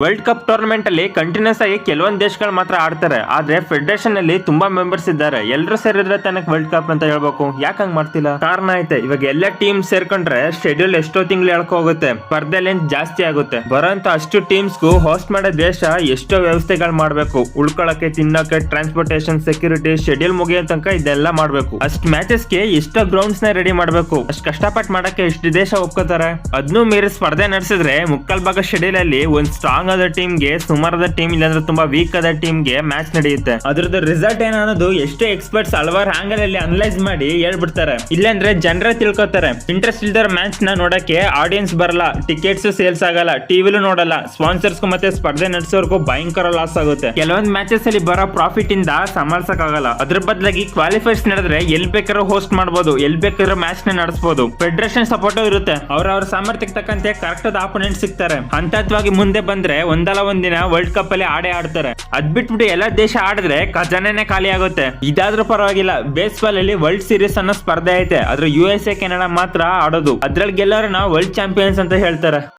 World cup tournament ಅಲ್ಲಿ continuous ಆಗಿ ಕೆಲವೊಂದು ದೇಶಗಳು ಮಾತ್ರ ಆಡ್ತಾರೆ. ಆದ್ರೆ ಫೆಡರೇಷನ್ ಅಲ್ಲಿ ತುಂಬಾ ಮೆಂಬರ್ಸ್ ಇದ್ದಾರೆ. ಎಲ್ಲರೂ ಸೇರಿದ್ರೆ ತನಕ ವರ್ಲ್ಡ್ ಕಪ್ ಅಂತ ಹೇಳ್ಬೇಕು. ಯಾಕೆ ಹಂಗ್ ಮಾಡ್ತಿಲ್ಲ? ಕಾರಣ ಐತೆ. ಇವಾಗ ಎಲ್ಲ ಟೀಮ್ ಸೇರ್ಕೊಂಡ್ರೆ ಶೆಡ್ಯೂಲ್ ಎಷ್ಟೋ ತಿಂಗಳು ಹೋಗುತ್ತೆ, ಸ್ಪರ್ಧೆಲಿ ಜಾಸ್ತಿ ಆಗುತ್ತೆ. ಬರೋಂತ ಅಷ್ಟು ಟೀಮ್ಸ್ಗೂ ಹೋಸ್ಟ್ ಮಾಡೋ ದೇಶ ಎಷ್ಟೋ ವ್ಯವಸ್ಥೆಗಳು ಮಾಡ್ಬೇಕು. ಉಳ್ಕೊಳಕ್ಕೆ, ತಿನ್ನೋಕೆ, ಟ್ರಾನ್ಸ್ಪೋರ್ಟೇಷನ್, ಸೆಕ್ಯೂರಿಟಿ, ಶೆಡ್ಯೂಲ್ ಮುಗಿಯೋ ತನಕ ಇದೆಲ್ಲ ಮಾಡ್ಬೇಕು. ಅಷ್ಟು ಮ್ಯಾಚಸ್ಗೆ ಎಷ್ಟೋ ಗ್ರೌಂಡ್ಸ್ ನ ರೆಡಿ ಮಾಡ್ಬೇಕು. ಅಷ್ಟು ಕಷ್ಟಪಟ್ಟು ಮಾಡಕ್ಕೆ ಎಷ್ಟು ದೇಶ ಒಪ್ಕೋತಾರೆ. ಅದನ್ನೂ ಮೀರಿ ಸ್ಪರ್ಧೆ ನಡೆಸಿದ್ರೆ ಮುಕ್ಕಾಲ್ ಭಾಗ ಶೆಡ್ಯೂಲ್ ಅಲ್ಲಿ ಒಂದ್ ಸ್ಟ್ರಾಂಗ್ ಆದ ಟೀಮ್ ಗೆ, ಸುಮಾರದ ಟೀಮ್ ಇಲ್ಲಾಂದ್ರೆ ತುಂಬಾ ವೀಕ್ ಆದ ಟೀಮ್ ಗೆ ಮ್ಯಾಚ್ ನಡೆಯುತ್ತೆ. ಅದ್ರದ್ದು ರಿಸಲ್ಟ್ ಏನನ್ನೋದು ಎಷ್ಟೋ ಎಕ್ಸ್ಪರ್ಟ್ಸ್ ಹಲವಾರು ಆಂಗಲ್ ಅಲ್ಲಿ ಅನಲೈಸ್ ಮಾಡಿ ಹೇಳ್ಬಿಡ್ತಾರೆ. ಇಲ್ಲಾಂದ್ರೆ ಜನರೇ ತಿಳ್ಕೊತಾರೆ. ಇಂಟ್ರೆಸ್ಟ್ ಇಲ್ದರ ಮ್ಯಾಚ್ ನ ನೋಡಕ್ಕೆ ಆಡಿಯನ್ಸ್ ಬರಲ್ಲ, ಟಿಕೆಟ್ಸ್ ಸೇಲ್ಸ್ ಆಗಲ್ಲ, ಟಿವಿಲೂ ನೋಡಲ್ಲ. ಸ್ಪಾನ್ಸರ್ಸ್ ಮತ್ತೆ ಸ್ಪರ್ಧೆ ನಡೆಸೋರ್ಗೂ ಭಯಂಕರ ಲಾಸ್ ಆಗುತ್ತೆ. ಕೆಲವೊಂದು ಮ್ಯಾಚಸ್ ಅಲ್ಲಿ ಬರೋ ಪ್ರಾಫಿಟ್ ಇಂದ ಸಂಭಾಳ್ಸಕ್ ಆಗಲ್ಲ. ಅದ್ರ ಬದಲಾಗಿ ಕ್ವಾಲಿಫೈರ್ಸ್ ನಡೆದ್ರೆ ಎಲ್ ಬೇಕಾದ್ರೂ ಹೋಸ್ಟ್ ಮಾಡಬಹುದು, ಎಲ್ ಬೇಕಾದ್ರೂ ಮ್ಯಾಚ್ ನ ನಡೆಸಬಹುದು. ಫೆಡರೇಷನ್ ಸಪೋರ್ಟ್ ಇರುತ್ತೆ. ಅವ್ರ ಸಾಮರ್ಥ್ಯಕ್ಕೆ ತಕ್ಕಂತೆ ಕರೆಕ್ಟ್ ಆದ ಆಪೋನೆಂಟ್ ಸಿಗ್ತಾರೆ. ಹಂತವಾಗಿ ಮುಂದೆ ಬಂದ್ರೆ ಒಂದಲ್ಲ ಒಂದಿನ ವರ್ಲ್ಡ್ ಕಪ್ ಅಲ್ಲಿ ಆಡ್ತಾರೆ. ಅದ್ ಬಿಟ್ಬಿಟ್ಟು ಎಲ್ಲಾ ದೇಶ ಆಡಿದ್ರೆ ಖಜಾನೆನೇ ಖಾಲಿ ಆಗುತ್ತೆ. ಇದಾದ್ರೂ ಪರವಾಗಿಲ್ಲ, ಬೇಸ್ಬಾಲ್ ಅಲ್ಲಿ ವರ್ಲ್ಡ್ ಸೀರೀಸ್ ಅನ್ನೋ ಸ್ಪರ್ಧೆ ಐತೆ. ಆದ್ರೆ USA ಕೆನಡಾ ಮಾತ್ರ ಆಡೋದು. ಅದ್ರಲ್ಲಿ ಗೆಲ್ಲೋರನ್ನ ವರ್ಲ್ಡ್ ಚಾಂಪಿಯನ್ಸ್ ಅಂತ ಹೇಳ್ತಾರೆ.